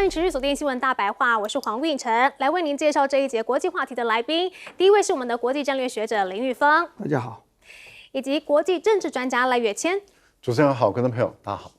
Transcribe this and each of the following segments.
迎持续锁定新闻大白话，我是黄韵晨，来为您介绍这一节国际话题的来宾。第一位是我们的国际战略学者林玉峰，大家好，以及国际政治专家赖月谦。主持人好，观众朋友大家好。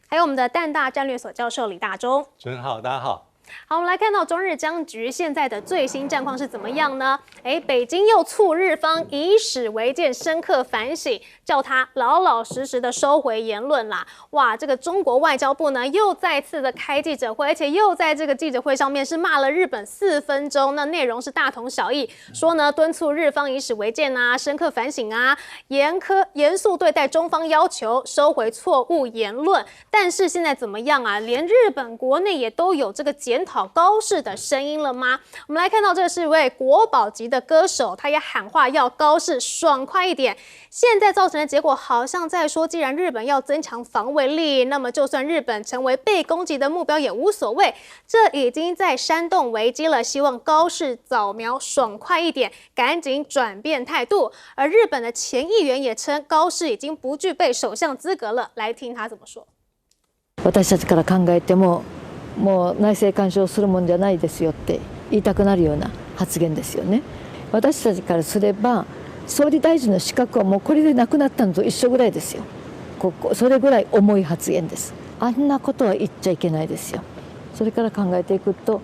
还有我们的淡大战略所教授李大中。主持人好，大家好。好，我们来看到中日僵局现在的最新战况是怎么样呢？北京又促日方以史为鉴，深刻反省，叫他老老实实的收回言论啦。哇，这个中国外交部呢又再次的开记者会，而且又在这个记者会上面是骂了日本4分钟，那内容是大同小异，说呢敦促日方以史为鉴啊，深刻反省啊，严肃对待中方要求，收回错误言论。但是现在怎么样啊？连日本国内也都有这个检讨高市的声音了吗？我们来看到这是一位国宝级的歌手，他也喊话要高市爽快一点。现在造成的结果好像在说，既然日本要增强防卫力，那么就算日本成为被攻击的目标也无所谓。这已经在煽动危机了，希望高市早苗爽快一点，赶紧转变态度。而日本的前议员也称，高市已经不具备首相资格了。来听他怎么说。私たちから考えてももう内政干渉するもんじゃないですよって言いたくなるような発言ですよね。私たちからすれば総理大臣の資格はもうこれでなくなったのと一緒ぐらいですよ。それぐらい重い発言です。あんなことは言っちゃいけないですよ。それから考えていくと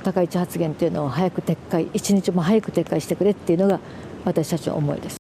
高市発言というのを早く撤回、一日も早く撤回してくれっていうのが私たちの思いです。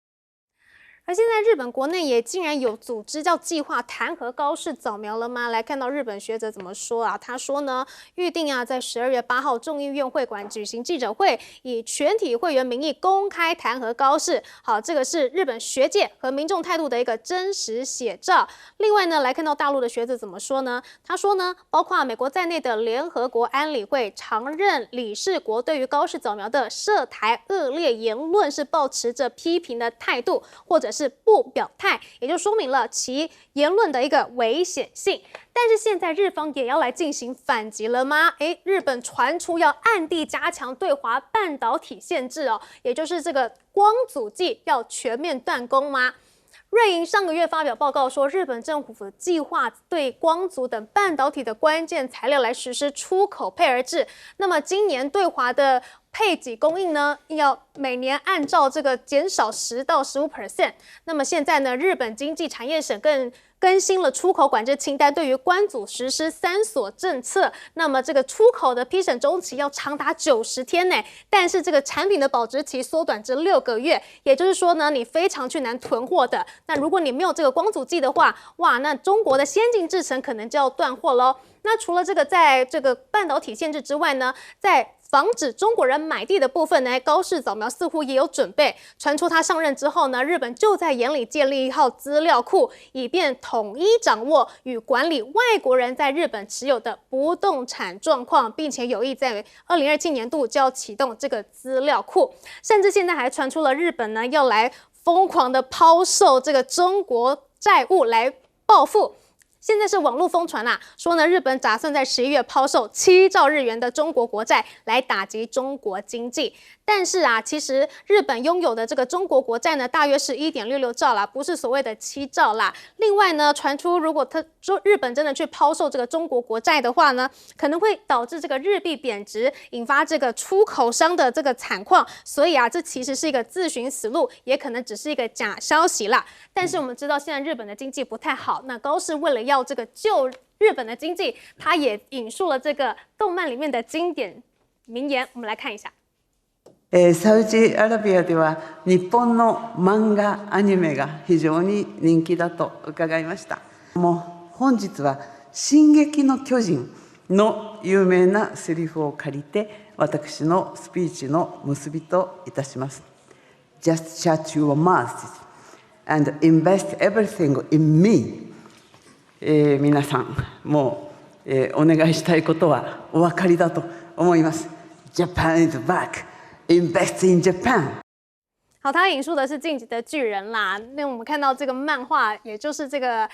而现在日本国内也竟然有组织叫计划弹劾高市早苗了吗？来看到日本学者怎么说啊？他说呢，预定啊在12月8号众议院会馆举行记者会，以全体会员名义公开弹劾高市。好，这个是日本学界和民众态度的一个真实写照。另外呢，来看到大陆的学者怎么说呢？他说呢，包括美国在内的联合国安理会常任理事国对于高市早苗的涉台恶劣言论是抱持着批评的态度，或者是不表态，也就说明了其言论的一个危险性。但是现在日方也要来进行反击了吗？日本传出要暗地加强对华半导体限制哦，也就是这个光阻剂要全面断供吗？瑞银上个月发表报告说，日本政府计划对光阻等半导体的关键材料来实施出口配额制。那么今年对华的配给供应呢，要每年按照这个减少10到15%。那么现在呢，日本经济产业省更新了出口管制清单，对于关阻实施3锁政策。那么这个出口的批审周期要长达90天呢，但是这个产品的保质期缩短至6个月，也就是说呢，你非常去难囤货的。那如果你没有这个光阻剂的话，哇，那中国的先进制程可能就要断货喽。那除了这个在这个半导体限制之外呢，在防止中国人买地的部分呢，高市早苗似乎也有准备。传出他上任之后呢，日本就在眼里建立一号资料库，以便统一掌握与管理外国人在日本持有的不动产状况，并且有意在2027年度就要启动这个资料库。甚至现在还传出了日本呢要来疯狂的抛售这个中国债务来报复。现在是网络疯传啦，说呢日本打算在11月抛售7兆日元的中国国债来打击中国经济。但是啊，其实日本拥有的这个中国国债呢，大约是1.66兆啦，不是所谓的7兆啦。另外呢，传出如果他说日本真的去抛售这个中国国债的话呢，可能会导致这个日币贬值，引发这个出口商的这个惨况。所以啊，这其实是一个自寻死路，也可能只是一个假消息啦。但是我们知道现在日本的经济不太好，那高市为了要这个救日本的经济，他也引述了这个动漫里面的经典名言，我们来看一下。サウジアラビアでは日本の漫画アニメが非常に人気だと伺いました。もう本日は「進撃の巨人」の有名なセリフを借りて私のスピーチの結びといたします。Just shut your mouth and invest everything in me。皆さんもう、お願いしたいことはお分かりだと思います。Japan is back。Invest in Japan。好，他引述的是《进击的巨人》啦。那我们看到这个漫画，也就是这个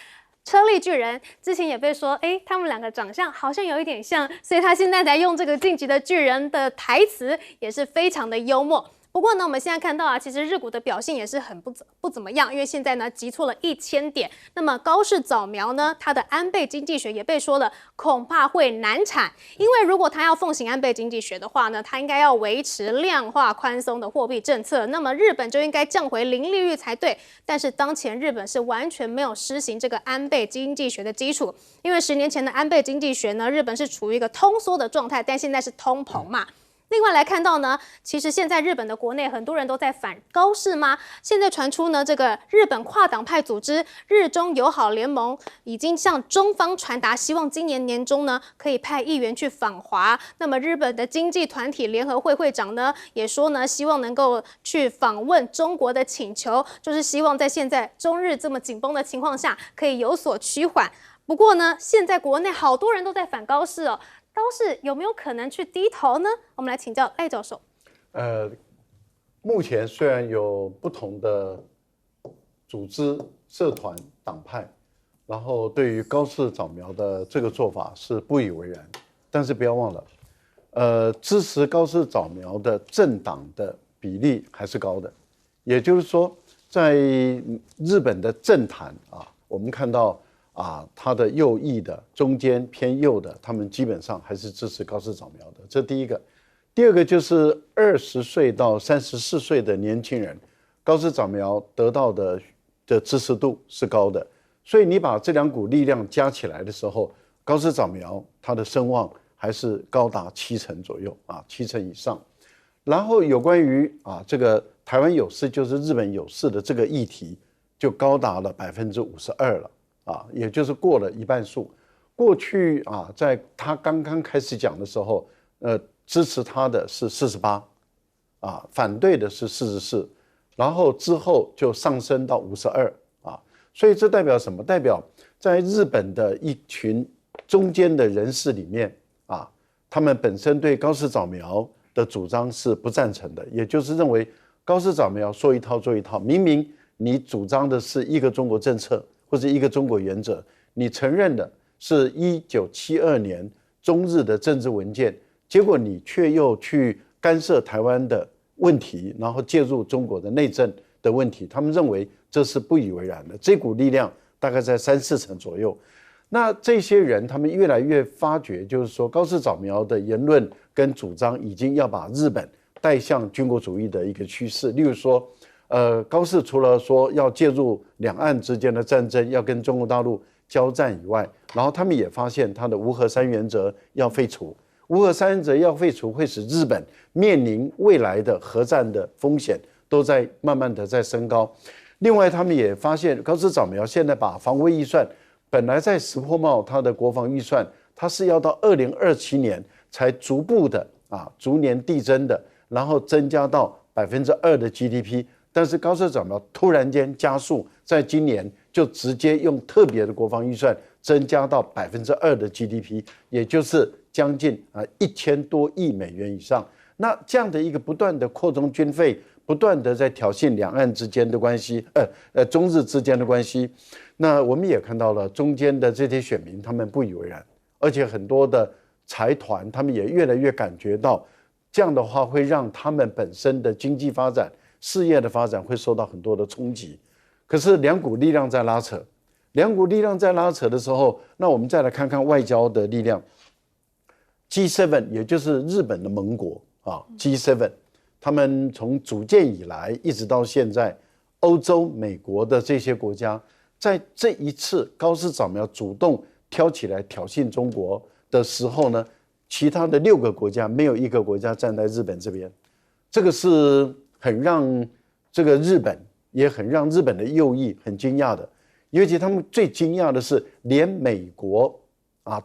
车力巨人，之前也被说，他们两个长相好像有一点像，所以他现在才用这个《进击的巨人》的台词，也是非常的幽默。不过呢，我们现在看到啊，其实日股的表现也是很不怎么样，因为现在呢急挫了1000点。那么高市早苗呢，它的安倍经济学也被说了，恐怕会难产，因为如果它要奉行安倍经济学的话呢，它应该要维持量化宽松的货币政策，那么日本就应该降回零利率才对。但是当前日本是完全没有施行这个安倍经济学的基础，因为10年前的安倍经济学呢，日本是处于一个通缩的状态，但现在是通膨嘛。另外来看到呢，其实现在日本的国内很多人都在反高市吗？现在传出呢，这个日本跨党派组织日中友好联盟已经向中方传达，希望今年年中呢可以派议员去访华。那么日本的经济团体联合会会长呢也说呢，希望能够去访问中国的请求，就是希望在现在中日这么紧绷的情况下，可以有所趋缓。不过呢，现在国内好多人都在反高市哦。高市有没有可能去低头呢？我们来请教赖教授。目前虽然有不同的组织、社团、党派，然后对于高市早苗的这个做法是不以为然，但是不要忘了，支持高市早苗的政党的比例还是高的，也就是说，在日本的政坛啊，我们看到。他的右翼的、中间偏右的，他们基本上还是支持高市早苗的，这第一个。第二个就是20岁到34岁的年轻人，高市早苗得到的支持度是高的，所以你把这两股力量加起来的时候，高市早苗他的声望还是高达70%左右，70%以上。然后有关于这个台湾有事就是日本有事的这个议题，就高达了52%了。也就是过了一半数。过去在他刚刚开始讲的时候，支持他的是48，反对的是44，然后之后就上升到52，所以这代表什么？代表在日本的一群中间的人士里面，他们本身对高市早苗的主张是不赞成的，也就是认为高市早苗说一套做一套，明明你主张的是一个中国政策。或者一个中国原则，你承认的是1972年中日的政治文件，结果你却又去干涉台湾的问题，然后介入中国的内政的问题，他们认为这是不以为然的。这股力量大概在3-4成左右。那这些人他们越来越发觉，就是说高市早苗的言论跟主张已经要把日本带向军国主义的一个趋势。例如说高市除了说要介入两岸之间的战争，要跟中国大陆交战以外，然后他们也发现他的无核三原则要废除，无核三原则要废除会使日本面临未来的核战的风险都在慢慢的在升高。另外他们也发现高市早苗现在把防卫预算本来在石破茂他的国防预算，他是要到2027年才逐步的逐年递增的，然后增加到2%的 GDP。但是高市早苗突然间加速，在今年就直接用特别的国防预算增加到2%的 GDP， 也就是将近1000多亿美元以上。那这样的一个不断的扩充军费，不断的在挑衅两岸之间的关系，中日之间的关系。那我们也看到了中间的这些选民，他们不以为然，而且很多的财团，他们也越来越感觉到，这样的话会让他们本身的经济发展。事业的发展会受到很多的冲击，可是两股力量在拉扯，两股力量在拉扯的时候，那我们再来看看外交的力量。G7 也就是日本的盟国G7， 他们从组建以来一直到现在，欧洲、美国的这些国家，在这一次高市早苗主动挑起来挑衅中国的时候呢，其他的6个国家没有一个国家站在日本这边，这个是。很让这个日本，也很让日本的右翼很惊讶的，尤其他们最惊讶的是，连美国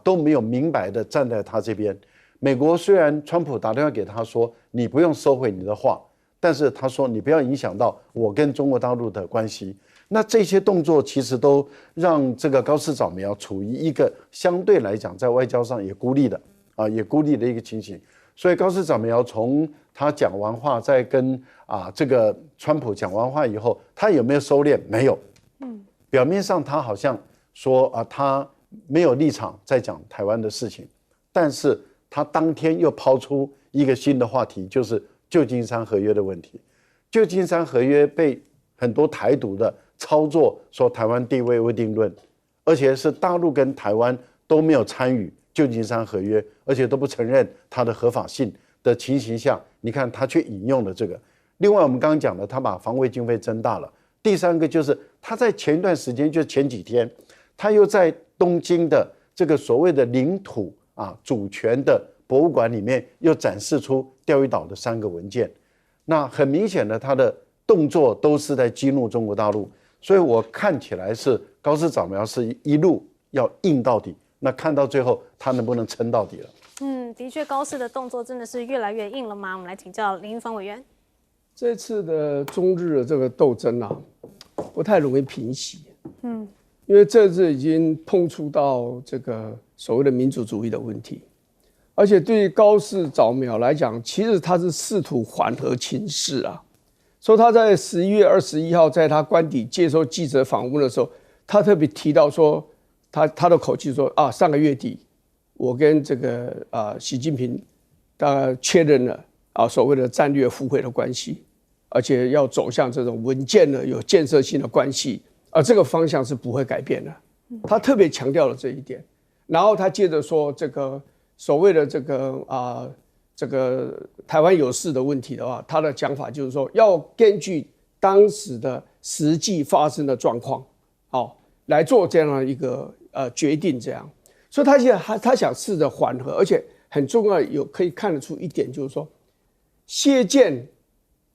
都没有明白的站在他这边。美国虽然川普打电话给他说，你不用收回你的话，但是他说你不要影响到我跟中国大陆的关系。那这些动作其实都让这个高市早苗处于一个相对来讲在外交上也孤立的一个情形。所以高市早苗从他讲完话，再跟这个川普讲完话以后，他有没有收敛？没有。表面上他好像说他没有立场在讲台湾的事情，但是他当天又抛出一个新的话题，就是旧金山合约的问题。旧金山合约被很多台独的操作，说台湾地位未定论，而且是大陆跟台湾都没有参与旧金山合约，而且都不承认它的合法性的情形下，你看他却引用了这个。另外我们刚刚讲的，他把防卫经费增大了。第三个就是他在前一段时间，就前几天，他又在东京的这个所谓的领土主权的博物馆里面，又展示出钓鱼岛的3个文件。那很明显的，他的动作都是在激怒中国大陆，所以我看起来是高市早苗是一路要硬到底，那看到最后他能不能撑到底了？的确，高市的动作真的是越来越硬了吗？我们来请教林玉芳委员。这次的中日的这个斗争不太容易平息。因为这次已经碰触到这个所谓的民主主义的问题，而且对于高市早苗来讲，其实他是试图缓和情势说他在11月21号在他官邸接受记者访问的时候，他特别提到说，他的口气说上个月底我跟这个习近平大概确认了所谓的战略互惠的关系，而且要走向这种稳健的有建设性的关系，这个方向是不会改变的。他特别强调了这一点，然后他接着说，这个所谓的这个台湾有事的问题的话，他的讲法就是说，要根据当时的实际发生的状况，来做这样的一个决定，这样。所以他现在他想试着缓和，而且很重要可以看得出一点，就是说，谢建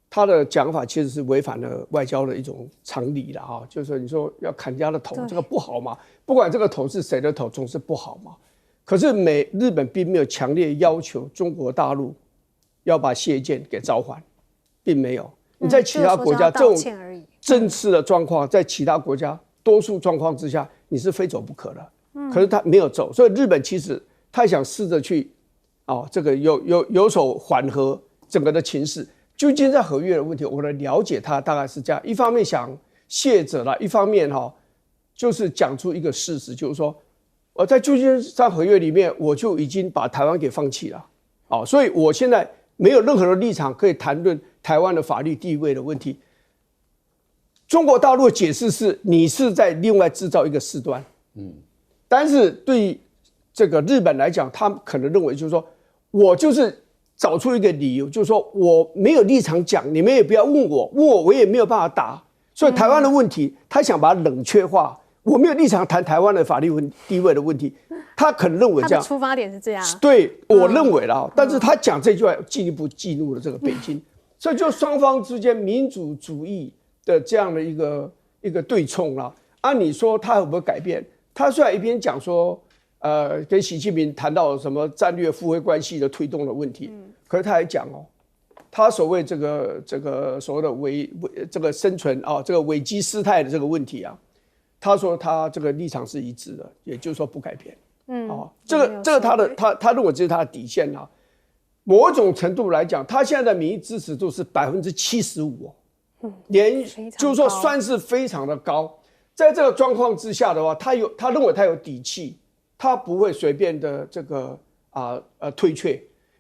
他的讲法其实是违反了外交的一种常理了就是你说要砍人家的头，这个不好嘛？不管这个头是谁的头，总是不好嘛。可是日本并没有强烈要求中国大陆要把谢建给召还，并没有。你在其他国家这种政治的状况，在其他国家多数状况之下，你是非走不可的。可是他没有走，所以日本其实他想试着去这个有所缓和整个的情势。旧金山合约的问题，我的了解他大概是这样：一方面想卸责了，一方面就是讲出一个事实，就是说，在旧金山合约里面，我就已经把台湾给放弃了，所以我现在没有任何的立场可以谈论台湾的法律地位的问题。中国大陆的解释是，你是在另外制造一个事端，但是对于这个日本来讲，他可能认为就是说，我就是找出一个理由，就是说我没有立场讲，你们也不要问我，我也没有办法答。所以台湾的问题，他想把它冷却化，我没有立场谈台湾的法律地位的问题。他可能认为这样，他的出发点是这样。对，我认为啦，但是他讲这句话进一步激怒了这个北京，所以就双方之间民主主义的这样的一个对冲啦。按你说他会不会改变？他虽然一边讲说，跟习近平谈到什么战略互惠关系的推动的问题，可是他还讲他所谓这个所谓的这个生存这个危机事态的这个问题他说他这个立场是一致的，也就是说不改变。这个他认为这是他的底线某种程度来讲，他现在的民意支持度是75%，就是说算是非常的高。在这个状况之下的话，他认为他有底气。他不会随便的这个退却，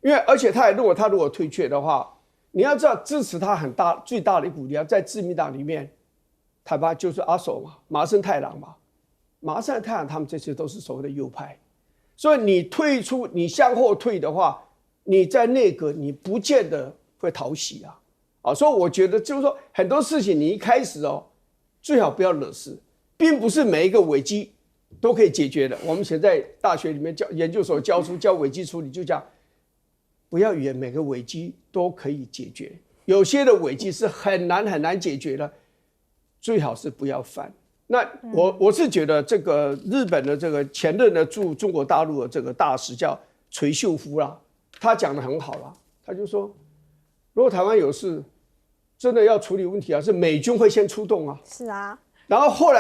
因为而且他也认为他如果退却的话，你要知道支持他最大的一股力量在自民党里面，台湾就是阿守嘛，麻生太郎嘛，麻生太郎他们这些都是所谓的右派，所以你退出你向后退的话，你在内阁你不见得会讨喜所以我觉得就是说很多事情你一开始最好不要惹事，并不是每一个危机都可以解决的。我们现在大学里面研究所教危机处理，就讲不要以为每个危机都可以解决，有些的危机是很难解决的，最好是不要犯。那我是觉得这个日本的这个前任的驻中国大陆的这个大使叫垂秀夫他讲得很好他就说，如果台湾有事，真的要处理问题是美军会先出动是然后后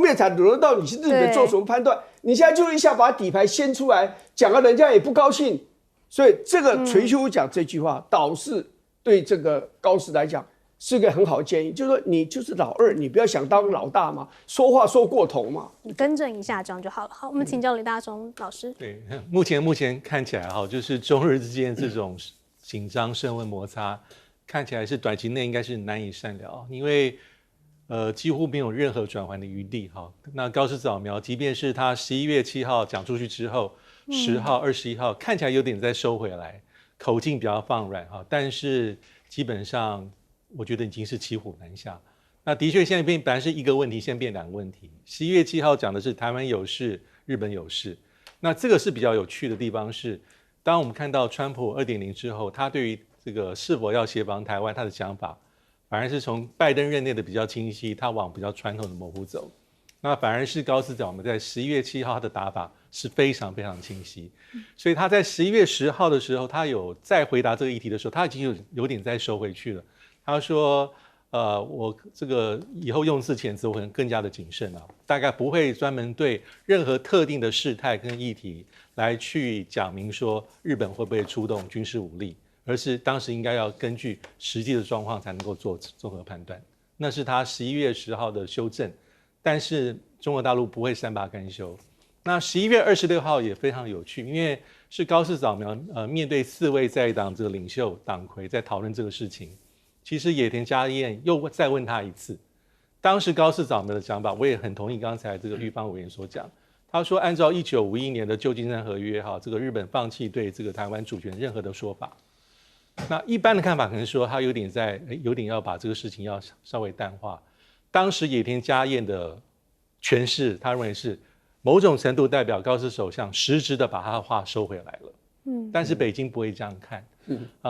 面才轮到你去日本做什么判断？你现在就一下把底牌掀出来，讲了人家也不高兴，所以这个垂秀讲这句话，倒是对这个高市来讲是个很好的建议，就是说你就是老二，你不要想当老大嘛，说话说过头嘛，你更正一下这样就好了。好，我们请教李大中老师。对，目前看起来就是中日之间这种紧张、升温摩擦，看起来是短期内应该是难以善了，因为几乎没有任何转圜的余地。好，那高市早苗，即便是他11月7号讲出去之后，10号、21号看起来有点再收回来，口径比较放软哈，但是基本上我觉得已经是骑虎难下。那的确现在本来是一个问题，现在变2个问题。11月7号讲的是台湾有事，日本有事。那这个是比较有趣的地方是，当我们看到川普2.0之后，他对于这个是否要协防台湾，他的想法反而是从拜登任内的比较清晰，他往比较传统的模糊走。那反而是高市早苗在11月7号他的打法是非常非常清晰，所以他在11月10号的时候，他有再回答这个议题的时候，他已经有点再收回去了。他说我这个以后用字遣词我可能更加的谨慎啊，大概不会专门对任何特定的事态跟议题来去讲明说日本会不会出动军事武力，而是当时应该要根据实际的状况才能够做综合判断。那是他11月10号的修正，但是中国大陆不会善罢甘休。那11月26号也非常有趣，因为是高市早苗面对4位在党这个领袖党魁在讨论这个事情。其实野田佳彦又再问他一次，当时高市早苗的讲法，我也很同意刚才这个玉芳委员所讲。他说，按照1951年的旧金山合约，这个日本放弃对这个台湾主权任何的说法。那一般的看法可能说，他有点要把这个事情要稍微淡化。当时野田佳彦的诠释，他认为是某种程度代表高市首相实质的把他的话收回来了。但是北京不会这样看。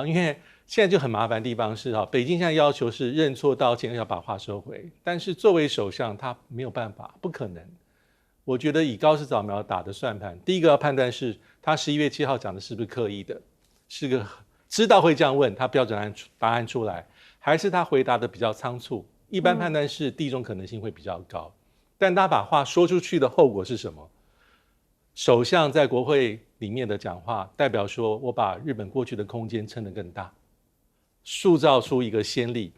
因为现在就很麻烦的地方是北京现在要求是认错道歉，要把话收回，但是作为首相他没有办法，不可能。我觉得以高市早苗打的算盘，第一个要判断是他11月7号讲的是不是刻意的，是个知道会这样问，他标准答案出来，还是他回答的比较仓促。一般判断是第一种可能性会比较高，但他把话说出去的后果是什么？首相在国会里面的讲话，代表说我把日本过去的空间撑得更大，塑造出一个先例，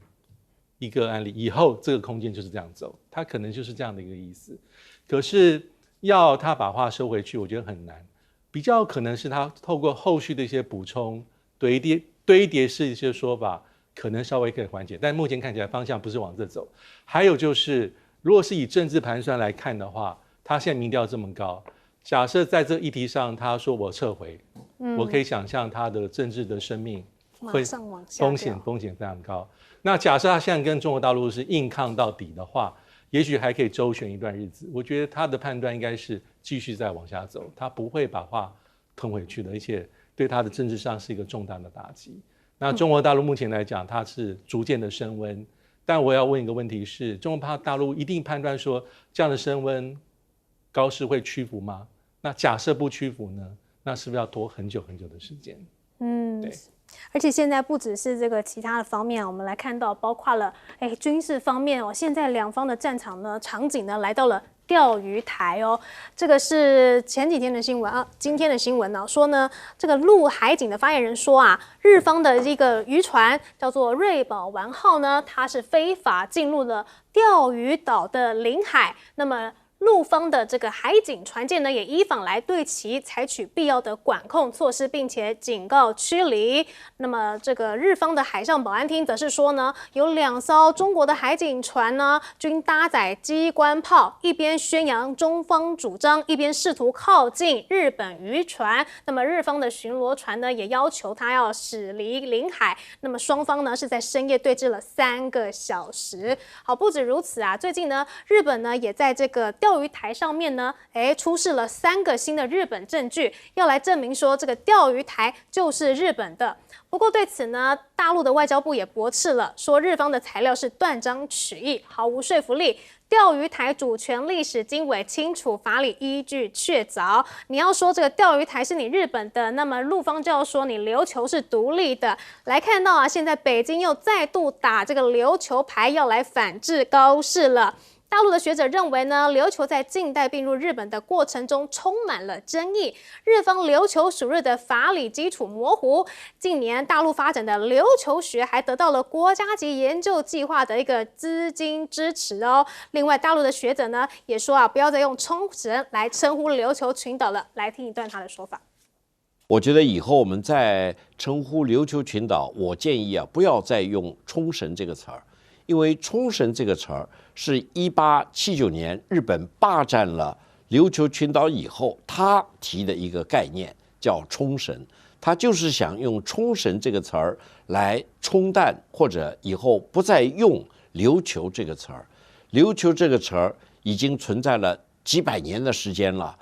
一个案例，以后这个空间就是这样走，他可能就是这样的一个意思。可是要他把话收回去，我觉得很难。比较可能是他透过后续的一些补充、堆叠式一些说法，可能稍微可以缓解，但目前看起来方向不是往这走。还有就是，如果是以政治盘算来看的话，他现在民调这么高。假设在这议题上他说我撤回，我可以想象他的政治的生命会风险非常高。那假设他现在跟中国大陆是硬抗到底的话，也许还可以周旋一段日子。我觉得他的判断应该是继续再往下走，他不会把话吞回去的，而且对他的政治上是一个重大的打击。那中国大陆目前来讲，它是逐渐的升温，但我要问一个问题是，中国大陆一定判断说这样的升温高市会屈服吗？那假设不屈服呢？那是不是要拖很久很久的时间？对。而且现在不只是这个其他的方面，我们来看到包括了军事方面哦，现在两方的战场呢场景呢来到了钓鱼台哦，这个是前几天的新闻啊，今天的新闻呢说呢，这个陆海警的发言人说啊，日方的一个渔船叫做瑞宝丸号呢，它是非法进入了钓鱼岛的领海，那么陆方的这个海警船舰呢，也依法来对其采取必要的管控措施，并且警告驱离。那么这个日方的海上保安厅则是说呢，有2艘中国的海警船呢，均搭载机关炮，一边宣扬中方主张，一边试图靠近日本渔船。那么日方的巡逻船呢，也要求他要驶离领海。那么双方呢是在深夜对峙了3个小时。好，不止如此啊，最近呢，日本呢也在这个钓鱼台上面呢，出示了3个新的日本证据，要来证明说这个钓鱼台就是日本的。不过对此呢，大陆的外交部也驳斥了，说日方的材料是断章取义，毫无说服力。钓鱼台主权历史经纬清楚，法理依据确凿。你要说这个钓鱼台是你日本的，那么陆方就要说你琉球是独立的。来看到啊，现在北京又再度打这个琉球牌，要来反制高市了。大陆的学者认为呢，琉球在近代并入日本的过程中充满了争议，日方琉球属日的法理基础模糊。近年大陆发展的琉球学还得到了国家级研究计划的一个资金支持哦。另外，大陆的学者呢也说啊，不要再用冲绳来称呼琉球群岛了。来听一段他的说法。我觉得以后我们在称呼琉球群岛，我建议啊，不要再用冲绳这个词儿，因为冲绳这个词儿是1879年日本霸占了琉球群岛以后，他提的一个概念叫冲绳，他就是想用冲绳这个词儿来冲淡，或者以后不再用琉球这个词儿。琉球这个词儿已经存在了几百年的时间了。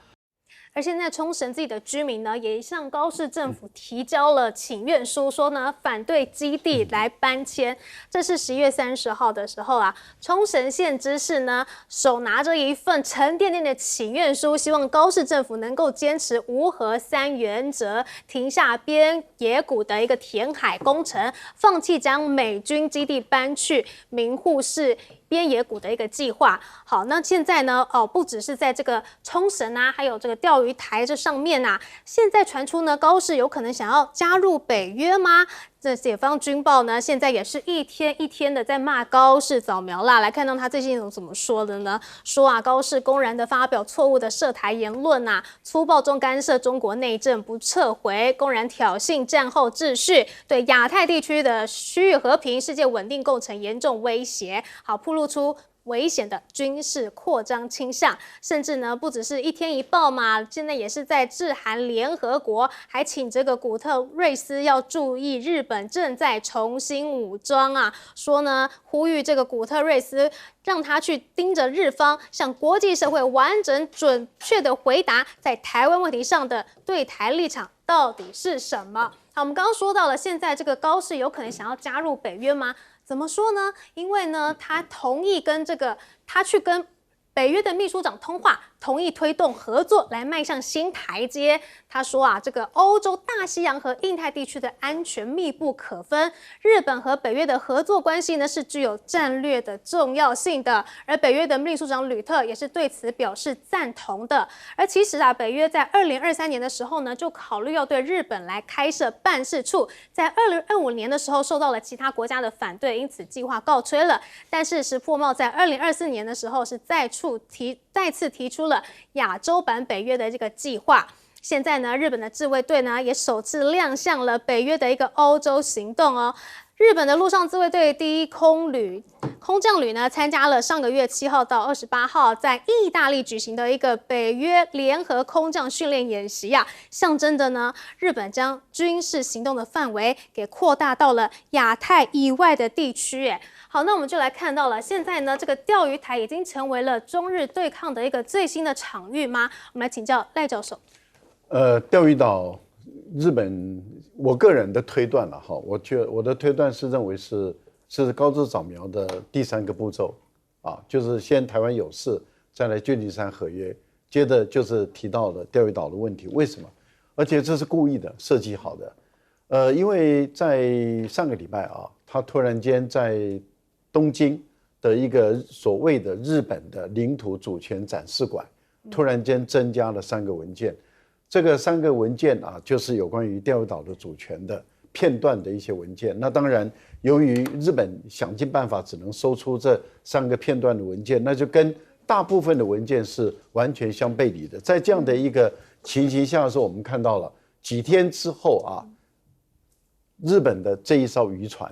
而现在冲绳自己的居民呢，也向高市政府提交了请愿书，说呢反对基地来搬迁。这是11月30号的时候啊，冲绳县知事呢手拿着一份沉甸甸的请愿书，希望高市政府能够坚持无核3原则，停下边野古的一个填海工程，放弃将美军基地搬去名护市边野古的一个计划。好，那现在呢，不只是在这个冲绳啊，还有这个钓鱼台这上面啊，现在传出呢，高市有可能想要加入北约吗？这解放军报呢，现在也是一天一天的在骂高市早苗啦。来看到他最近怎么说的呢？说啊，高市公然的发表错误的涉台言论啊，粗暴中干涉中国内政不撤回，公然挑衅战后秩序，对亚太地区的区域和平、世界稳定构成严重威胁。好，暴露出危险的军事扩张倾向，甚至呢不只是一天一报嘛，现在也是在致函联合国，还请这个古特瑞斯要注意日本正在重新武装啊，说呢呼吁这个古特瑞斯让他去盯着日方，向国际社会完整准确的回答在台湾问题上的对台立场到底是什么。好，我们刚刚说到了，现在这个高市有可能想要加入北约吗？怎么说呢？因为呢，他同意他去跟北约的秘书长通话，同意推动合作来迈向新台阶。他说啊，这个欧洲、大西洋和印太地区的安全密不可分，日本和北约的合作关系呢是具有战略的重要性的。而北约的秘书长吕特也是对此表示赞同的。而其实啊，北约在2023年的时候呢，就考虑要对日本来开设办事处，在2025年的时候受到了其他国家的反对，因此计划告吹了。但是石破茂在2024年的时候是再次提出了亚洲版北约的这个计划。现在呢，日本的自卫队呢也首次亮相了北约的一个欧洲行动哦。日本的陆上自卫队第1空降旅呢，参加了上个月7号到28号在意大利举行的一个北约联合空降训练演习啊，象征着呢，日本将军事行动的范围给扩大到了亚太以外的地区。好，那我们就来看到了，现在呢，这个钓鱼台已经成为了中日对抗的一个最新的场域吗？我们来请教赖教授。钓鱼岛，日本，我个人的推断了哈，我的推断是认为是高知早苗的第3个步骤啊，就是先台湾有事，再来旧金山合约，接着就是提到了钓鱼岛的问题。为什么？而且这是故意的，设计好的。因为在上个礼拜啊，他突然间在东京的一个所谓的日本的领土主权展示馆，突然间增加了3个文件。这个3个文件啊，就是有关于钓鱼岛的主权的片段的一些文件。那当然，由于日本想尽办法只能搜出这3个片段的文件，那就跟大部分的文件是完全相背离的。在这样的一个情形下的时候，我们看到了几天之后啊，日本的这一艘渔船，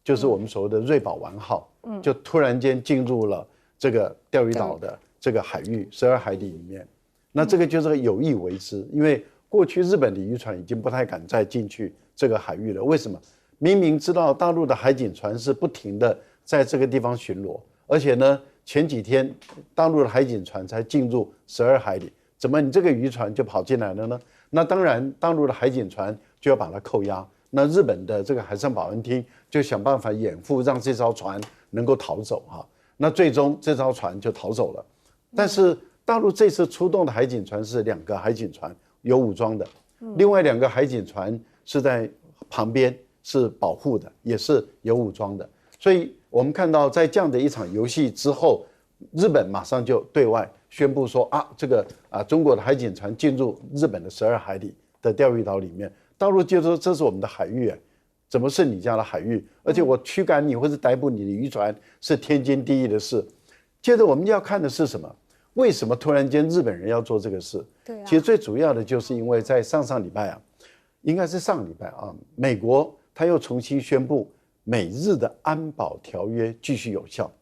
就是我们所谓的瑞宝丸号，就突然间进入了这个钓鱼岛的这个海域12海里里面。那这个就是有意为之，因为过去日本的渔船已经不太敢再进去这个海域了。为什么？明明知道大陆的海警船是不停的在这个地方巡逻，而且呢，前几天大陆的海警船才进入12海里，怎么你这个渔船就跑进来了呢？那当然，大陆的海警船就要把它扣押。那日本的这个海上保安厅就想办法掩护，让这艘船能够逃走哈。那最终这艘船就逃走了，但是大陆这次出动的海警船是2个海警船，有武装的，另外2个海警船是在旁边是保护的，也是有武装的。所以我们看到，在这样的一场游戏之后，日本马上就对外宣布说中国的海警船进入日本的12海里的钓鱼岛里面，大陆就说这是我们的海域，怎么是你家的海域？而且我驱赶你或者逮捕你的渔船是天经地义的事。接着我们要看的是什么？为什么突然间日本人要做这个事？对啊，其实最主要的就是因为在上礼拜啊，应该是上礼拜啊，美国他又重新宣布美日的安保条约继续有效，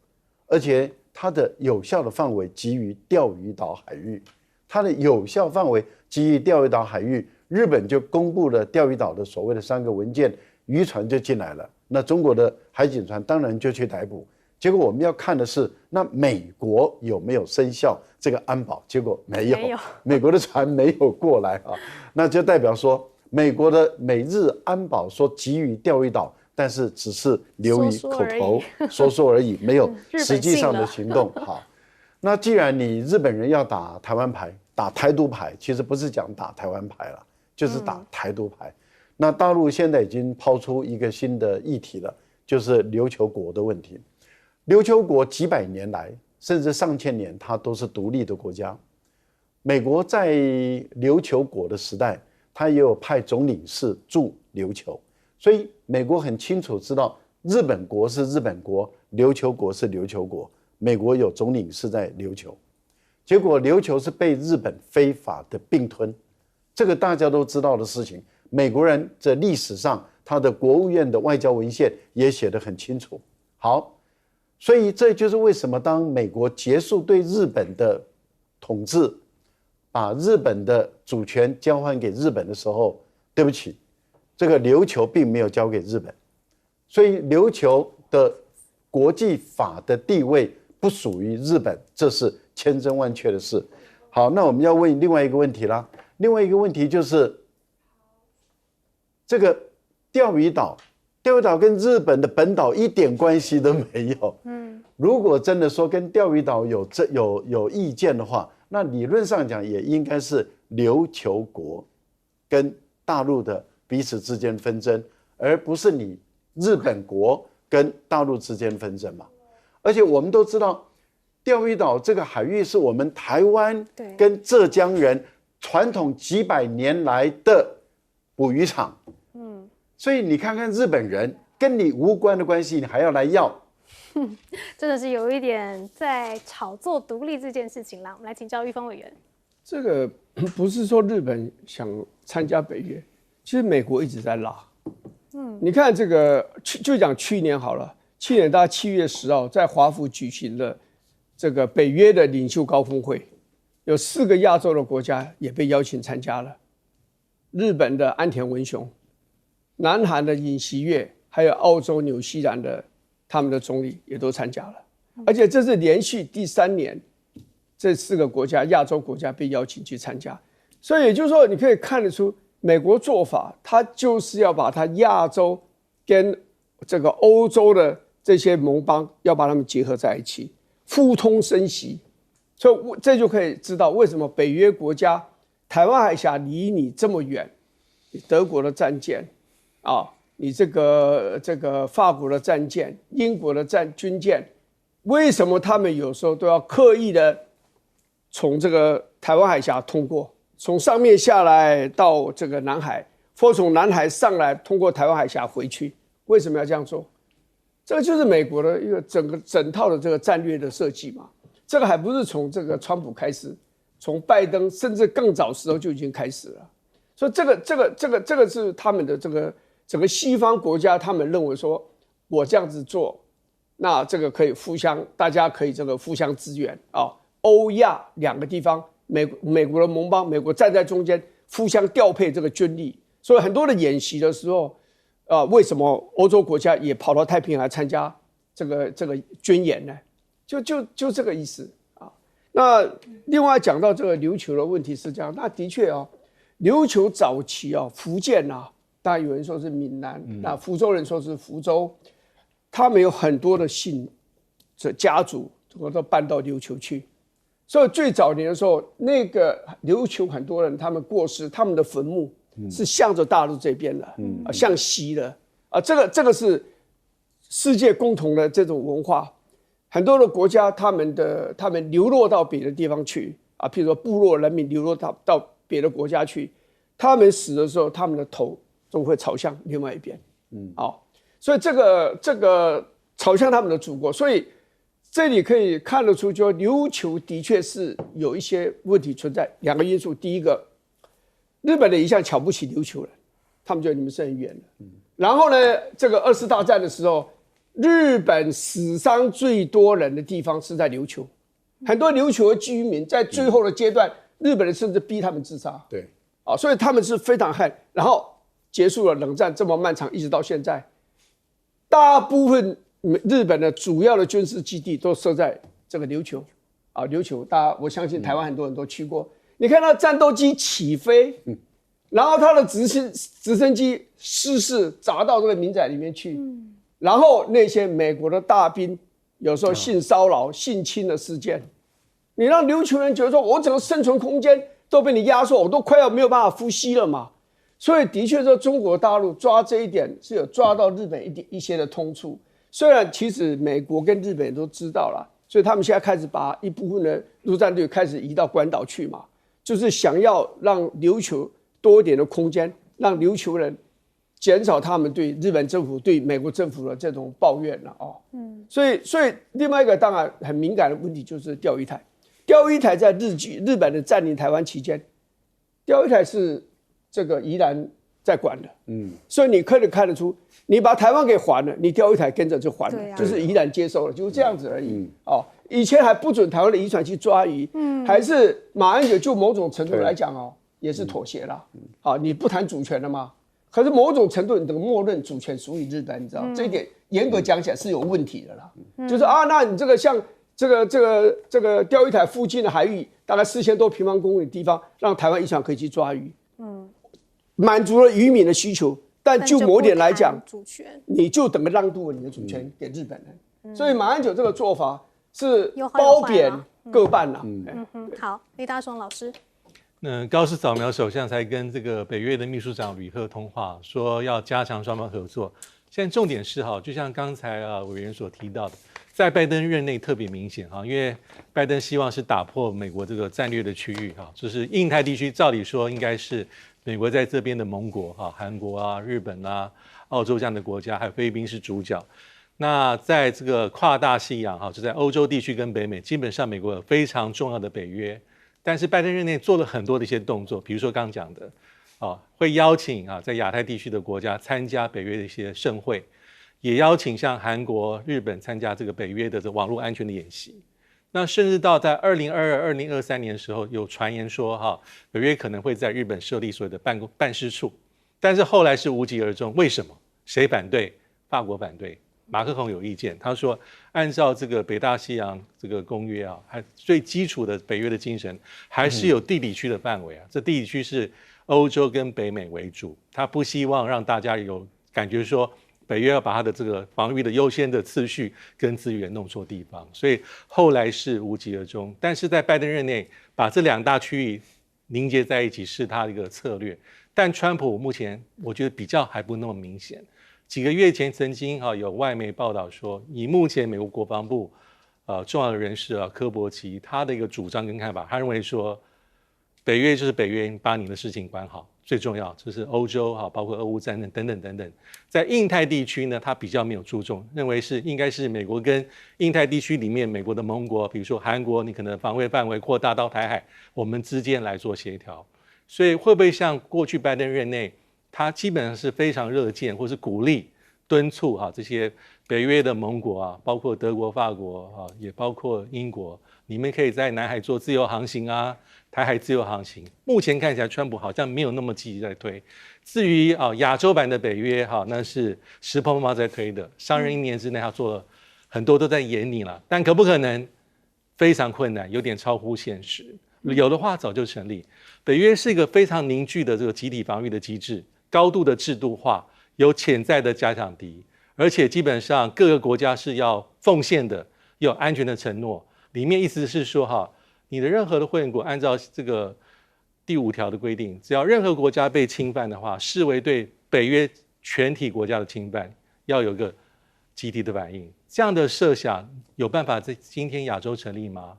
而且它的有效的范围基于钓鱼岛海域，它的有效范围基于钓鱼岛海域，日本就公布了钓鱼岛的所谓的3个文件，渔船就进来了，那中国的海警船当然就去逮捕。结果我们要看的是，那美国有没有生效这个安保？结果没有，美国的船没有过来啊，那就代表说，美国的美日安保说给予钓鱼岛，但是只是流于口头说说而已，没有实际上的行动。好，那既然你日本人要打台湾牌、打台独牌，其实不是讲打台湾牌了，就是打台独牌。那大陆现在已经抛出一个新的议题了，就是琉球国的问题。琉球国几百年来，甚至上千年，它都是独立的国家。美国在琉球国的时代，它也有派总领事驻琉球，所以美国很清楚知道，日本国是日本国，琉球国是琉球国，美国有总领事在琉球。结果琉球是被日本非法的并吞，这个大家都知道的事情。美国人在历史上，他的国务院的外交文献也写得很清楚。好。所以这就是为什么当美国结束对日本的统治，把日本的主权交还给日本的时候，对不起，这个琉球并没有交给日本，所以琉球的国际法的地位不属于日本，这是千真万确的事。好，那我们要问另外一个问题啦，另外一个问题就是这个钓鱼岛。钓鱼岛跟日本的本岛一点关系都没有。如果真的说跟钓鱼岛有意见的话，那理论上讲也应该是琉球国跟大陆的彼此之间纷争，而不是你日本国跟大陆之间纷争嘛。而且我们都知道，钓鱼岛这个海域是我们台湾跟浙江人传统几百年来的捕鱼场。所以你看看日本人跟你无关的关系，你还要来要，真的是有一点在炒作独立这件事情啦。我们来请教玉峰委员。这个不是说日本想参加北约，其实美国一直在拉。你看这个就讲去年好了，去年大概7月10号在华府举行了这个北约的领袖高峰会，有4个亚洲的国家也被邀请参加了，日本的安田文雄。南韩的尹锡悦，还有澳洲、纽西兰的他们的总理也都参加了，而且这是连续第3年，这4个国家亚洲国家被邀请去参加，所以也就是说，你可以看得出美国做法，它就是要把它亚洲跟这个欧洲的这些盟邦要把它们结合在一起，互通生息，所以这就可以知道为什么北约国家台湾海峡离你这么远，德国的战舰。你这个法国的战舰、英国的军舰，为什么他们有时候都要刻意的从这个台湾海峡通过，从上面下来到这个南海，或从南海上来通过台湾海峡回去？为什么要这样做？这个就是美国的一个整套的这个战略的设计嘛。这个还不是从这个川普开始，从拜登甚至更早时候就已经开始了。所以这个是他们的这个。整个西方国家，他们认为说，我这样子做，那这个可以大家可以这个互相支援啊。欧亚2个地方，美国的盟邦，美国站在中间，互相调配这个军力。所以很多的演习的时候，为什么欧洲国家也跑到太平洋来参加这个军演呢？就这个意思啊。那另外讲到这个琉球的问题是这样，那的确琉球早期福建当然有人说是闽南，那福州人说是福州，他们有很多的家族都搬到琉球去，所以最早年的时候，那个琉球很多人他们过世，他们的坟墓是向着大陆这边的，向西的这个是世界共同的这种文化。很多的国家他们流落到别的地方去譬如说部落人民流落到别的国家去，他们死的时候，他们的头都会朝向另外一边，所以这个朝向他们的祖国，所以这里可以看得出，就琉球的确是有一些问题存在。2个因素，第一个，日本人一向瞧不起琉球人，他们觉得你们是很远的。然后呢，这个2次大战的时候，日本死伤最多人的地方是在琉球，很多琉球的居民在最后的阶段，日本人甚至逼他们自杀。对，所以他们是非常恨。然后结束了冷战这么漫长，一直到现在，大部分日本的主要的军事基地都设在这个琉球。琉球，我相信台湾很多人都去过。你看到战斗机起飞，然后他的直升机失事砸到这个民宅里面去，然后那些美国的大兵有时候性骚扰、性侵的事件，你让琉球人觉得说，我整个生存空间都被你压缩，我都快要没有办法呼吸了嘛。所以的确说，中国大陆抓这一点是有抓到日本一些的痛处。虽然其实美国跟日本都知道了，所以他们现在开始把一部分的陆战队开始移到关岛去嘛，就是想要让琉球多一点的空间，让琉球人减少他们对日本政府、对美国政府的这种抱怨了所以另外一个当然很敏感的问题就是钓鱼台。钓鱼台在日本的占领台湾期间，钓鱼台是这个宜兰在管的，所以你可以看得出，你把台湾给还了，你钓鱼台跟着就还了，就是宜兰接收了，就是这样子而已。以前还不准台湾的渔船去抓鱼，还是马英九就某种程度来讲也是妥协了。你不谈主权了吗？可是某种程度，你这个默认主权属于日本，你知道这一点严格讲起来是有问题的啦。就是那你这个像这个钓鱼台附近的海域，大概4000多平方公里的地方，让台湾渔船可以去抓鱼，满足了渔民的需求，但就某点来讲，主权你就等于让渡了你的主权给日本人。所以马英九这个做法是褒贬各半啦。好，李大双老师。高市早苗首相才跟这个北约的秘书长吕贺通话，说要加强双方合作。现在重点是就像刚才委员所提到的，在拜登任内特别明显因为拜登希望是打破美国这个战略的区域就是印太地区，照理说应该是美国在这边的盟国韩国日本澳洲这样的国家，还有菲律宾是主角。那在这个跨大西洋就在欧洲地区跟北美，基本上美国有非常重要的北约。但是拜登任内做了很多的一些动作，比如说刚刚讲的会邀请在亚太地区的国家参加北约的一些盛会，也邀请像韩国、日本参加这个北约的这网络安全的演习。那甚至到在2022、2023年的时候，有传言说北约可能会在日本设立所谓的办事处，但是后来是无疾而终。为什么？谁反对？法国反对。马克宏有意见，他说按照这个北大西洋这个公约还最基础的北约的精神，还是有地理区的范围这地理区是欧洲跟北美为主，他不希望让大家有感觉说北约要把他的这个防御的优先的次序跟资源弄错地方，所以后来是无疾而终。但是在拜登任内，把这2大区域凝结在一起是他的一个策略，但川普目前我觉得比较还不那么明显。几个月前曾经有外媒报道说，以目前美国国防部重要的人士柯伯奇他的一个主张跟看法，他认为说北约就是北约，把你的事情管好，最重要就是欧洲包括俄乌战争等等等等。在印太地区呢，他比较没有注重，认为是应该是美国跟印太地区里面美国的盟国，比如说韩国，你可能防卫范围扩大到台海，我们之间来做协调。所以会不会像过去拜登任内，他基本上是非常热见或是鼓励敦促这些北约的盟国包括德国、法国也包括英国，你们可以在南海做自由航行台海自由航行。目前看起来川普好像没有那么积极在推。至于亚洲版的北约那是石破茂在推的，上任1年之内他做了很多都在演你了，但可不可能？非常困难，有点超乎现实。有的话早就成立。北约是一个非常凝聚的这个集体防御的机制，高度的制度化，有潜在的假想敌，而且基本上各个国家是要奉献的，有安全的承诺。里面意思是说你的任何的会员国按照这个第5条的规定，只要任何国家被侵犯的话，视为对北约全体国家的侵犯，要有个集体的反应。这样的设想有办法在今天亚洲成立吗？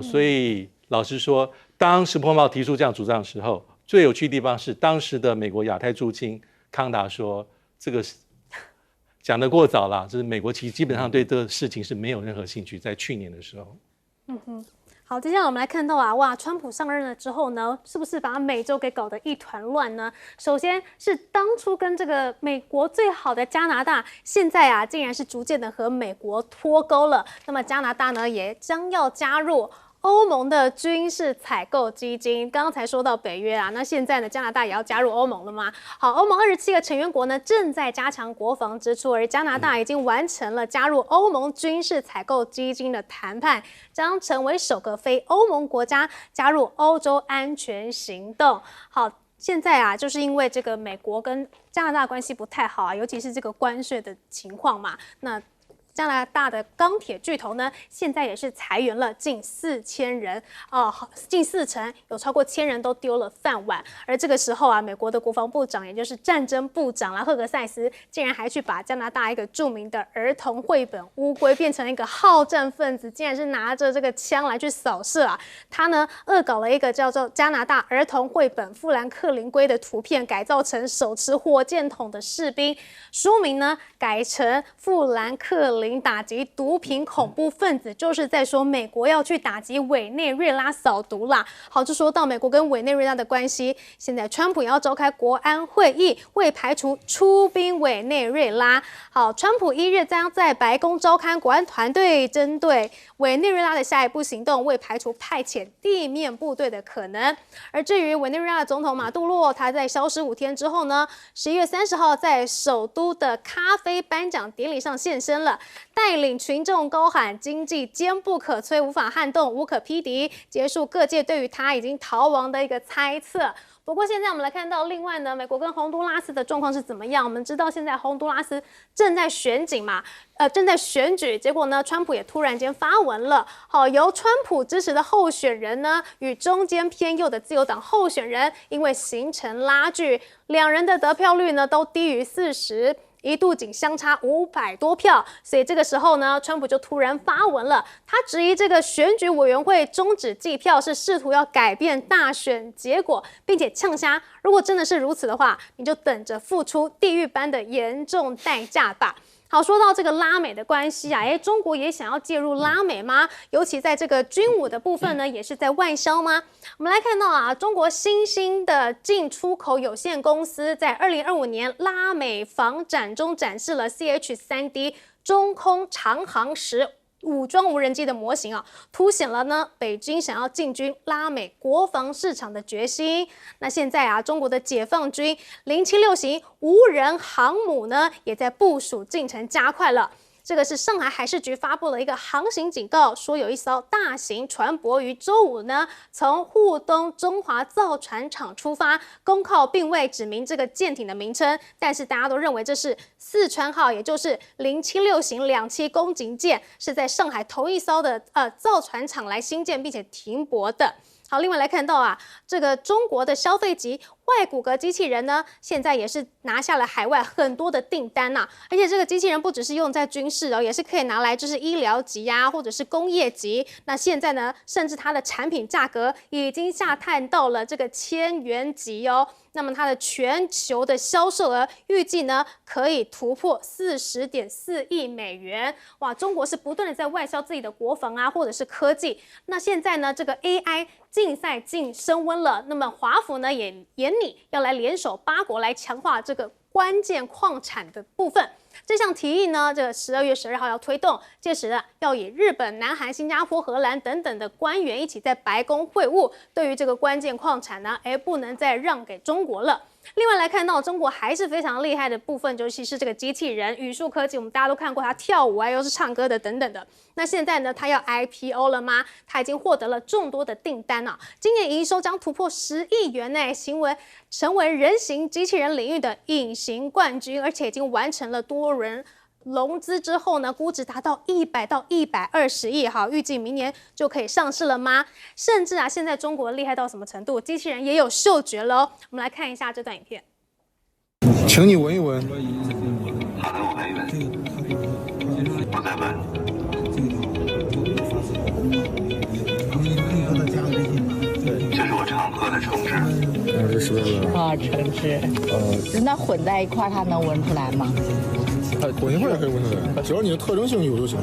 所以老实说，当石破茂提出这样主张的时候，最有趣的地方是当时的美国亚太驻青康达说，这个讲得过早了，就是美国其实基本上对这个事情是没有任何兴趣，在去年的时候。好。好，接下来我们来看到啊，哇，川普上任了之后呢，是不是把美洲给搞得一团乱呢？首先是当初跟这个美国最好的加拿大，现在啊，竟然是逐渐的和美国脱钩了。那么加拿大呢，也将要加入欧盟的军事采购基金。刚才说到北约啊，那现在呢，加拿大也要加入欧盟了吗？好，欧盟27个成员国呢，正在加强国防支出，而加拿大已经完成了加入欧盟军事采购基金的谈判，将成为首个非欧盟国家加入欧洲安全行动。好。现在啊，就是因为这个美国跟加拿大关系不太好啊，尤其是这个关税的情况嘛，那加拿大的钢铁巨头呢，现在也是裁员了近4000人，近40%，有超过1000人都丢了饭碗。而这个时候啊，美国的国防部长，也就是战争部长啦，赫格塞斯，竟然还去把加拿大一个著名的儿童绘本乌龟变成一个好战分子，竟然是拿着这个枪来去扫射啊！他呢恶搞了一个叫做加拿大儿童绘本富兰克林龟的图片，改造成手持火箭筒的士兵，书名呢改成富兰克林打击毒品恐怖分子，就是在说美国要去打击委内瑞拉扫毒啦。好，就说到美国跟委内瑞拉的关系，现在川普也要召开国安会议，未排除出兵委内瑞拉。好，川普1日将在白宫召开国安团队，针对委内瑞拉的下一步行动，未排除派遣地面部队的可能。而至于委内瑞拉的总统马杜洛，他在消失5天之后呢，11月30号在首都的咖啡颁奖典礼上现身了，带领群众高喊经济坚不可摧，无法撼动，无可匹敌，结束各界对于他已经逃亡的一个猜测。不过现在我们来看到，另外呢，美国跟洪都拉斯的状况是怎么样？我们知道现在洪都拉斯正在选举嘛，正在选举，结果呢，川普也突然间发文了，好，由川普支持的候选人呢，与中间偏右的自由党候选人，因为形成拉锯，两人的得票率呢都低于40%。一度仅相差500多票，所以这个时候呢，川普就突然发文了，他质疑这个选举委员会终止计票是试图要改变大选结果，并且呛瞎，如果真的是如此的话，你就等着付出地狱般的严重代价吧。好，说到这个拉美的关系啊，中国也想要介入拉美吗？尤其在这个军武的部分呢，也是在外销吗？我们来看到啊，中国新兴的进出口有限公司在2025年拉美防展中展示了 CH-3D 中空长航时武装无人机的模型啊，凸显了呢北京想要进军拉美国防市场的决心。那现在啊，中国的解放军076型无人航母呢，也在部署进程加快了。这个是上海海事局发布了一个航行警告，说有一艘大型船舶于周5呢，从沪东中华造船厂出发，公告并未指明这个舰艇的名称，但是大家都认为这是四川号，也就是076型2栖攻击舰，是在上海头一艘的造船厂来新建并且停泊的。好，另外来看到啊，这个中国的消费级外骨骼机器人呢，现在也是拿下了海外很多的订单呐，而且这个机器人不只是用在军事哦，也是可以拿来就是医疗级啊，或者是工业级。那现在呢，甚至它的产品价格已经下探到了这个1000元级哦。那么它的全球的销售额预计呢可以突破40.4亿美元。哇，中国是不断的在外销自己的国防啊，或者是科技。那现在呢，这个 AI 竞赛竟升温了，那么华府呢也研拟要来联手8国来强化这个关键矿产的部分。这项提议呢，这12月12号要推动，届时呢要以日本、南韩、新加坡、荷兰等等的官员一起在白宫会晤。对于这个关键矿产呢，不能再让给中国了。另外来看到中国还是非常厉害的部分，尤其是这个机器人语数科技，我们大家都看过它跳舞啊，又是唱歌的等等的。那现在呢，它要 IPO 了吗？它已经获得了众多的订单啊，今年营收将突破10亿元呢，成为人形机器人领域的隐形冠军，而且已经完成了多轮融资之后呢，估值达到100到120亿，好，预计明年就可以上市了吗？甚至啊，现在中国厉害到什么程度？机器人也有嗅觉喽。我们来看一下这段影片。请你闻一闻。好的，我闻一闻。我再闻。这是我常喝的橙汁。这是不是？橙汁。那混在一块，它能闻出来吗？混一块也可以闻出来，只要你的特征性有就行。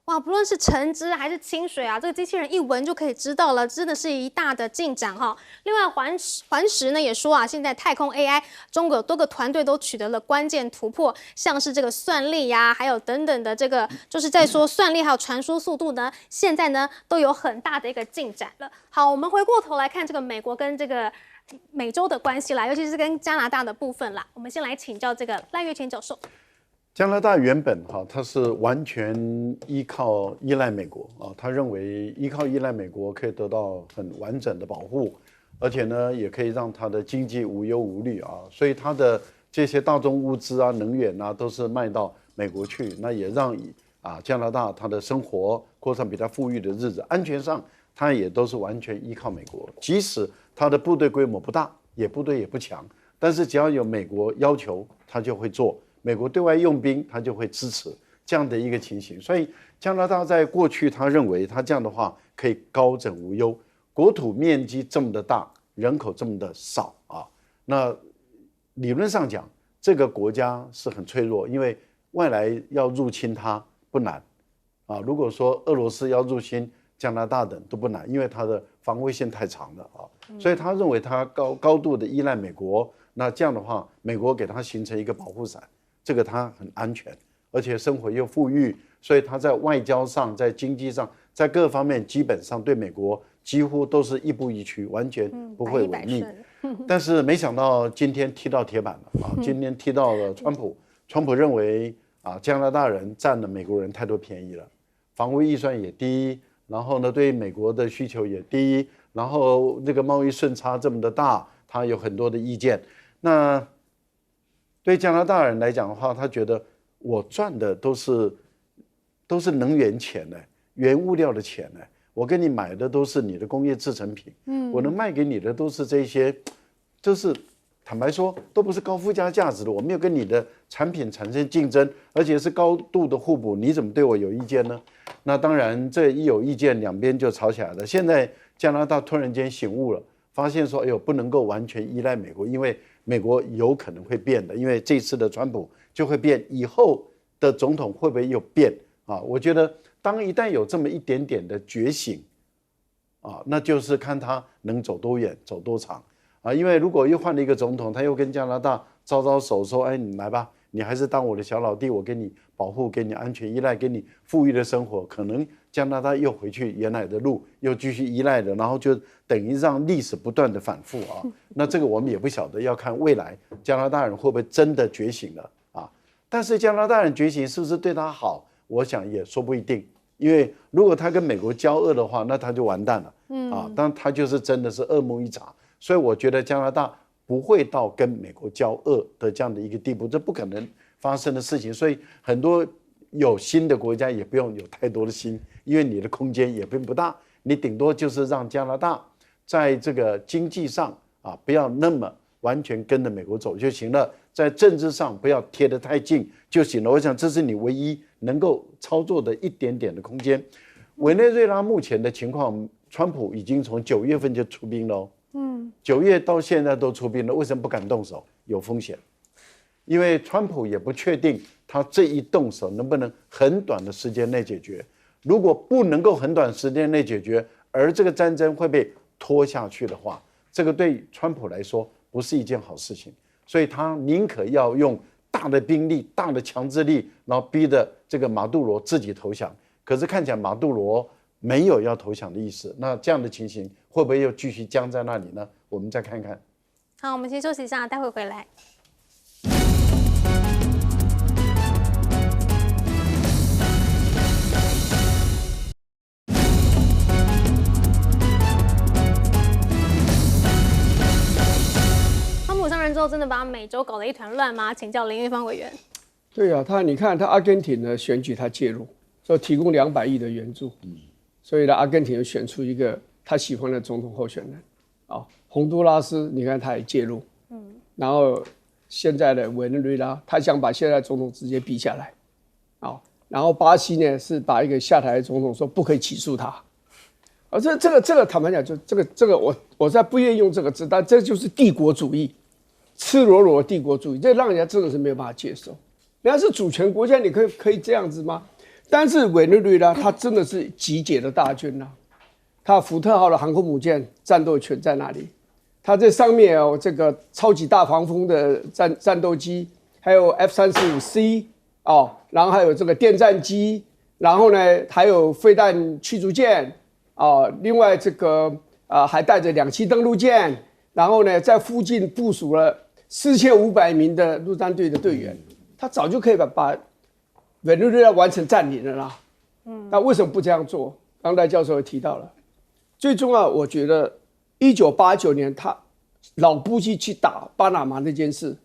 哇，不论是橙汁还是清水啊，这个机器人一闻就可以知道了，真的是一大的进展哈。另外环时呢也说啊，现在太空 AI 中国有多个团队都取得了关键突破，像是这个算力呀，还有等等的这个，就是在说算力还有传输速度呢，现在呢都有很大的一个进展了。好，我们回过头来看这个美国跟这个美洲的关系啦，尤其是跟加拿大的部分啦。我们先来请教这个赖岳乾教授。加拿大原本它是完全依赖美国啊，他认为依赖美国可以得到很完整的保护，而且呢也可以让他的经济无忧无虑啊，所以他的这些大宗物资啊、能源啊都是卖到美国去，那也让加拿大他的生活过上比较富裕的日子，安全上他也都是完全依靠美国，即使他的部队规模不大，部队也不强，但是只要有美国要求，他就会做。美国对外用兵，他就会支持这样的一个情形，所以加拿大在过去他认为他这样的话可以高枕无忧，国土面积这么的大，人口这么的少啊，那理论上讲，这个国家是很脆弱，因为外来要入侵它不难啊。如果说俄罗斯要入侵加拿大等都不难，因为它的防卫线太长了啊，所以他认为他高度的依赖美国，那这样的话，美国给他形成一个保护伞。这个他很安全，而且生活又富裕，所以他在外交上、在经济上、在各方面基本上对美国几乎都是亦步亦趋，完全不会违逆。但是没想到今天踢到铁板了啊！今天踢到了川普，川普认为加拿大人占了美国人太多便宜了，防卫预算也低，然后呢对美国的需求也低，然后这个贸易顺差这么的大，他有很多的意见。那对加拿大人来讲的话，他觉得我赚的都是能源钱呢，原物料的钱呢，我跟你买的都是你的工业制成品，我能卖给你的都是这些，就是坦白说都不是高附加价值的，我没有跟你的产品产生竞争，而且是高度的互补，你怎么对我有意见呢？那当然这一有意见，两边就吵起来了。现在加拿大突然间醒悟了，发现说，哎呦，不能够完全依赖美国，因为美国有可能会变的，因为这次的川普就会变，以后的总统会不会又变啊？我觉得当一旦有这么一点点的觉醒啊，那就是看他能走多远、走多长啊。因为如果又换了一个总统，他又跟加拿大招手说，哎，你来吧，你还是当我的小老弟，我给你保护，给你安全依赖，给你富裕的生活，可能加拿大又回去原来的路，又继续依赖的，然后就等于让历史不断的反复啊。那这个我们也不晓得，要看未来加拿大人会不会真的觉醒了啊。但是加拿大人觉醒是不是对他好，我想也说不一定，因为如果他跟美国交恶的话，那他就完蛋了啊。当然他就是真的是恶梦一场，所以我觉得加拿大不会到跟美国交恶的这样的一个地步，这不可能发生的事情。所以很多有心的国家也不用有太多的心，因为你的空间也并不大，你顶多就是让加拿大在这个经济上不要那么完全跟着美国走就行了，在政治上不要贴得太近就行了。我想这是你唯一能够操作的一点点的空间。委内瑞拉目前的情况，川普已经从9月份就出兵了，9月到现在都出兵了，为什么不敢动手？有风险，因为川普也不确定他这一动手能不能很短的时间内解决。如果不能够很短时间内解决，而这个战争会被拖下去的话，这个对川普来说不是一件好事情，所以他宁可要用大的兵力、大的强制力，然后逼着这个马杜罗自己投降。可是看起来马杜罗没有要投降的意思，那这样的情形会不会又继续僵在那里呢？我们再看看。好，我们先休息一下，待会回来。川普上任之后，真的把美洲搞得一团乱吗？请教林玉芳委员。对啊，你看他阿根廷的选举他介入，说提供200亿的援助，所以呢，阿根廷选出一个他喜欢的总统候选人。洪都拉斯，你看他也介入，然后现在的委内瑞拉，他想把现在总统直接逼下来，然后巴西呢是把一个下台的总统说不可以起诉他，这个坦白讲，就这个我在不愿意用这个字，但这就是帝国主义，赤裸裸的帝国主义，这让人家真的是没有办法接受。人家是主权国家，你可以这样子吗？但是委内瑞拉它真的是集结了大军啊，它福特号的航空母舰战斗群在那里，它这上面有这个超级大黄蜂的战斗机，还有 F-35C 哦，然后还有这个电战机，然后呢还有飞弹驱逐舰哦，另外这个还带着2栖登陆舰，然后呢在附近部署了4500名的陆战队的队员，他早就可以把委内瑞拉完成占领了啦。那为什么不这样做？刚才教授也提到了，最重要，我觉得1989年他老布希去打巴拿马那件事，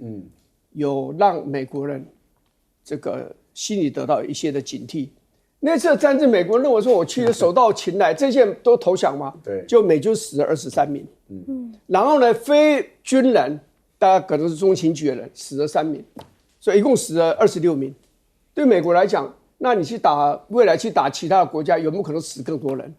有让美国人这个心里得到一些的警惕。那次的战争，美国人认为说我去手到擒来，这些人都投降嘛，对，就美军死了23名，然后呢，非军人大概可能是中情局的人死了3名，所以一共死了26名。对美国来讲，那你去打未来去打其他的国家，有没有可能死更多人？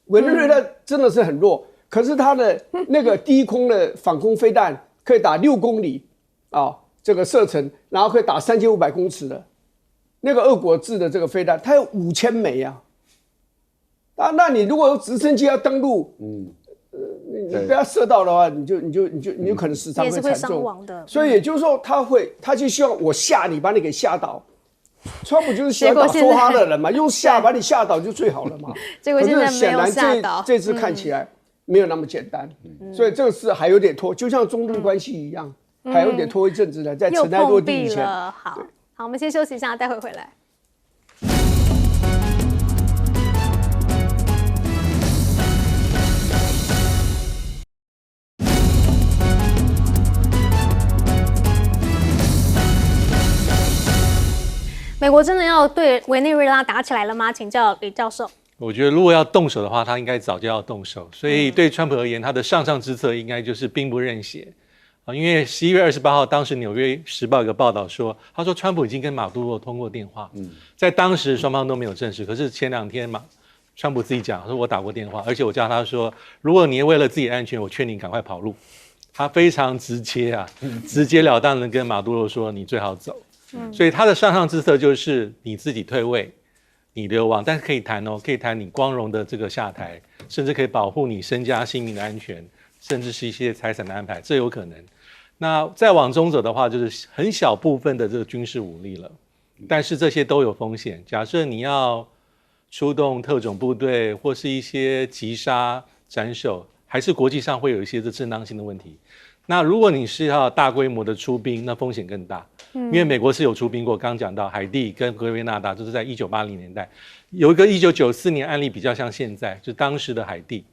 委内瑞拉真的是很弱，可是它的那个低空的反空飞弹可以打6公里啊，这个射程，然后可以打3500公尺的。那个俄国制的这个飞弹，它有5000枚啊！那你如果有直升机要登陆，你被它射到的话，你就可能死伤会惨重，也是会伤亡的。所以也就是说，他就希望我吓你，把你给吓倒。川普就是喜欢打梭哈的人嘛，用吓把你吓倒就最好了嘛。结果现在没有吓倒，这次看起来没有那么简单，所以这个事还有点拖，就像中日关系一样，还有点拖一阵子了，在尘埃落地以前。好，我们先休息一下，待会回来。美国真的要对委内瑞拉打起来了吗？请教李教授。我觉得如果要动手的话，他应该早就要动手。所以对川普而言，他的上之策应该就是兵不认血。因为11月28号，当时《纽约时报》有个报道说，他说川普已经跟马杜罗通过电话，在当时双方都没有证实。可是前2天嘛，川普自己讲说，我打过电话，而且我叫他说，如果你为了自己安全，我劝你赶快跑路。他非常直接啊，直截了当的跟马杜罗说，你最好走。所以他的上之策就是你自己退位，你流亡，但是可以谈哦，可以谈你光荣的这个下台，甚至可以保护你身家性命的安全，甚至是一些财产的安排，这有可能。那再往中走的话，就是很小部分的这个军事武力了，但是这些都有风险。假设你要出动特种部队或是一些击杀斩首，还是国际上会有一些这正当性的问题。那如果你是要大规模的出兵，那风险更大，因为美国是有出兵过，刚刚讲到海地跟格维纳达，就是在1980年代，有一个1994年案例比较像现在，就当时的海地，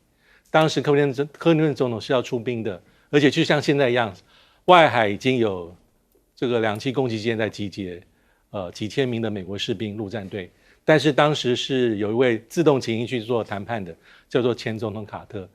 当时克林顿总统是要出兵的，而且就像现在一样，外海已经有这个2栖攻击舰在集结，几千名的美国士兵陆战队，但是当时是有一位自动请缨去做谈判的，叫做前总统卡特。